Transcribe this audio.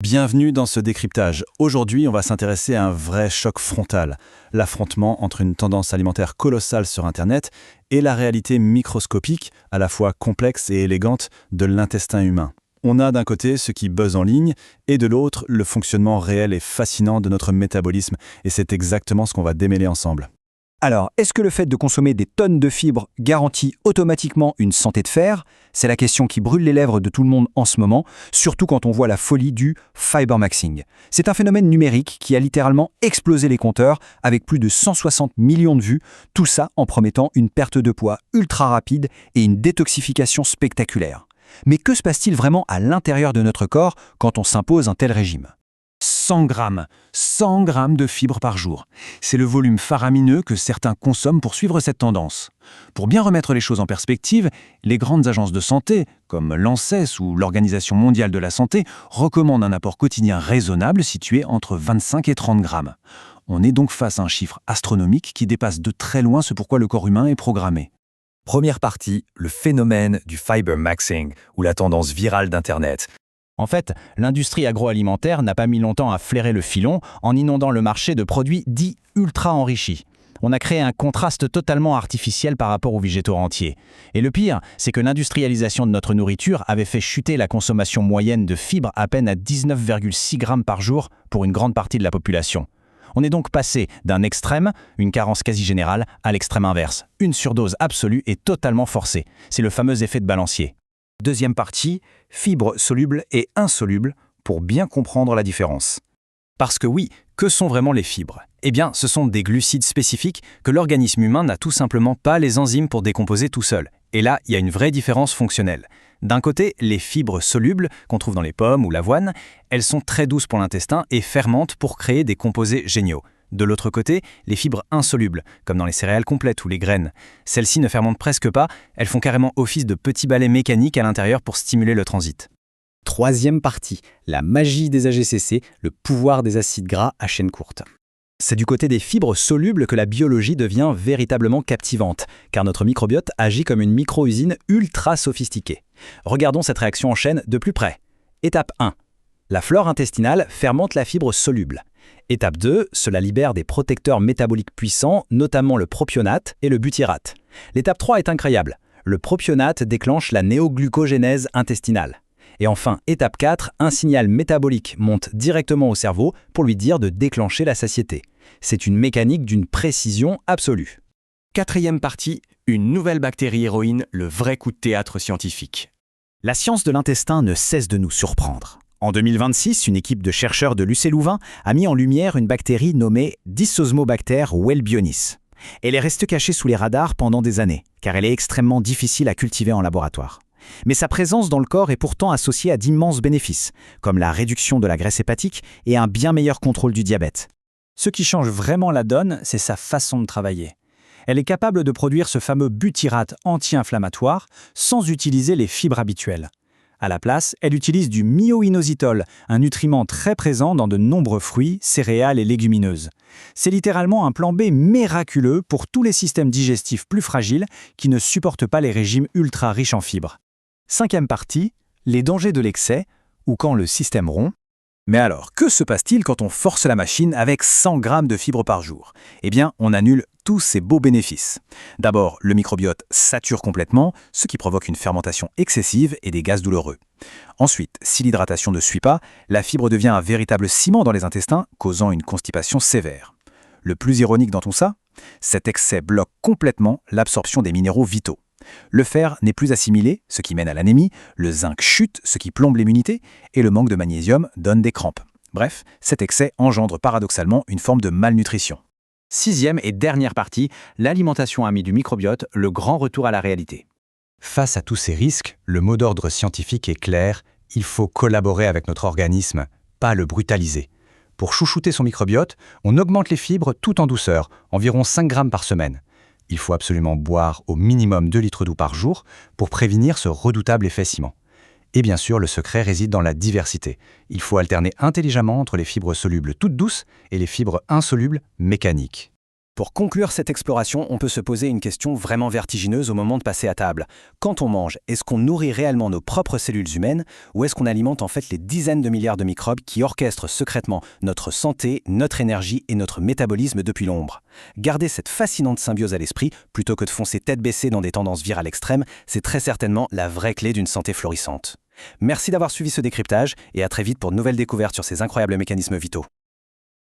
Bienvenue dans ce décryptage. Aujourd'hui, on va s'intéresser à un vrai choc frontal, l'affrontement entre une tendance alimentaire colossale sur Internet et la réalité microscopique, à la fois complexe et élégante, de l'intestin humain. On a d'un côté ce qui buzz en ligne et de l'autre le fonctionnement réel et fascinant de notre métabolisme, et c'est exactement ce qu'on va démêler ensemble. Alors, est-ce que le fait de consommer des tonnes de fibres garantit automatiquement une santé de fer? C'est la question qui brûle les lèvres de tout le monde en ce moment, surtout quand on voit la folie du fibermaxing. C'est un phénomène numérique qui a littéralement explosé les compteurs avec plus de 160 millions de vues, tout ça en promettant une perte de poids ultra rapide et une détoxification spectaculaire. Mais que se passe-t-il vraiment à l'intérieur de notre corps quand on s'impose un tel régime ? 100 grammes de fibres par jour. C'est le volume faramineux que certains consomment pour suivre cette tendance. Pour bien remettre les choses en perspective, les grandes agences de santé, comme l'ANSES ou l'Organisation mondiale de la santé, recommandent un apport quotidien raisonnable situé entre 25 et 30 grammes. On est donc face à un chiffre astronomique qui dépasse de très loin ce pourquoi le corps humain est programmé. Première partie, le phénomène du fibermaxing, ou la tendance virale d'Internet. En fait, l'industrie agroalimentaire n'a pas mis longtemps à flairer le filon en inondant le marché de produits dits ultra enrichis. On a créé un contraste totalement artificiel par rapport aux végétaux entiers. Et le pire, c'est que l'industrialisation de notre nourriture avait fait chuter la consommation moyenne de fibres à peine à 19,6 grammes par jour pour une grande partie de la population. On est donc passé d'un extrême, une carence quasi générale, à l'extrême inverse. Une surdose absolue et totalement forcée. C'est le fameux effet de balancier. Deuxième partie, fibres solubles et insolubles, pour bien comprendre la différence. Parce que oui, que sont vraiment les fibres ? Eh bien, ce sont des glucides spécifiques que l'organisme humain n'a tout simplement pas les enzymes pour décomposer tout seul. Et là, il y a une vraie différence fonctionnelle. D'un côté, les fibres solubles, qu'on trouve dans les pommes ou l'avoine, elles sont très douces pour l'intestin et fermentent pour créer des composés géniaux. De l'autre côté, les fibres insolubles, comme dans les céréales complètes ou les graines. Celles-ci ne fermentent presque pas, elles font carrément office de petits balais mécaniques à l'intérieur pour stimuler le transit. Troisième partie, la magie des AGCC, le pouvoir des acides gras à chaîne courte. C'est du côté des fibres solubles que la biologie devient véritablement captivante, car notre microbiote agit comme une micro-usine ultra sophistiquée. Regardons cette réaction en chaîne de plus près. Étape 1. La flore intestinale fermente la fibre soluble. Étape 2, cela libère des protecteurs métaboliques puissants, notamment le propionate et le butyrate. L'étape 3 est incroyable. Le propionate déclenche la néoglucogénèse intestinale. Et enfin, étape 4, un signal métabolique monte directement au cerveau pour lui dire de déclencher la satiété. C'est une mécanique d'une précision absolue. Quatrième partie, une nouvelle bactérie héroïne, le vrai coup de théâtre scientifique. La science de l'intestin ne cesse de nous surprendre. En 2026, une équipe de chercheurs de l'UC Louvain a mis en lumière une bactérie nommée Dysosmobacter welbionis. Elle est restée cachée sous les radars pendant des années, car elle est extrêmement difficile à cultiver en laboratoire. Mais sa présence dans le corps est pourtant associée à d'immenses bénéfices, comme la réduction de la graisse hépatique et un bien meilleur contrôle du diabète. Ce qui change vraiment la donne, c'est sa façon de travailler. Elle est capable de produire ce fameux butyrate anti-inflammatoire sans utiliser les fibres habituelles. À la place, elle utilise du myoinositol, un nutriment très présent dans de nombreux fruits, céréales et légumineuses. C'est littéralement un plan B miraculeux pour tous les systèmes digestifs plus fragiles qui ne supportent pas les régimes ultra riches en fibres. Cinquième partie, les dangers de l'excès, ou quand le système rompt. Mais alors, que se passe-t-il quand on force la machine avec 100 grammes de fibres par jour ? Eh bien, on annule tous ces beaux bénéfices. D'abord, le microbiote sature complètement, ce qui provoque une fermentation excessive et des gaz douloureux. Ensuite, si l'hydratation ne suit pas, la fibre devient un véritable ciment dans les intestins, causant une constipation sévère. Le plus ironique dans tout ça, cet excès bloque complètement l'absorption des minéraux vitaux. Le fer n'est plus assimilé, ce qui mène à l'anémie, le zinc chute, ce qui plombe l'immunité, et le manque de magnésium donne des crampes. Bref, cet excès engendre paradoxalement une forme de malnutrition. Sixième et dernière partie, l'alimentation amie du microbiote, le grand retour à la réalité. Face à tous ces risques, le mot d'ordre scientifique est clair, il faut collaborer avec notre organisme, pas le brutaliser. Pour chouchouter son microbiote, on augmente les fibres tout en douceur, environ 5 grammes par semaine. Il faut absolument boire au minimum 2 litres d'eau par jour pour prévenir ce redoutable effet ciment. Et bien sûr, le secret réside dans la diversité. Il faut alterner intelligemment entre les fibres solubles toutes douces et les fibres insolubles mécaniques. Pour conclure cette exploration, on peut se poser une question vraiment vertigineuse au moment de passer à table. Quand on mange, est-ce qu'on nourrit réellement nos propres cellules humaines ou est-ce qu'on alimente en fait les dizaines de milliards de microbes qui orchestrent secrètement notre santé, notre énergie et notre métabolisme depuis l'ombre? Garder cette fascinante symbiose à l'esprit, plutôt que de foncer tête baissée dans des tendances virales extrêmes, c'est très certainement la vraie clé d'une santé florissante. Merci d'avoir suivi ce décryptage et à très vite pour de nouvelles découvertes sur ces incroyables mécanismes vitaux.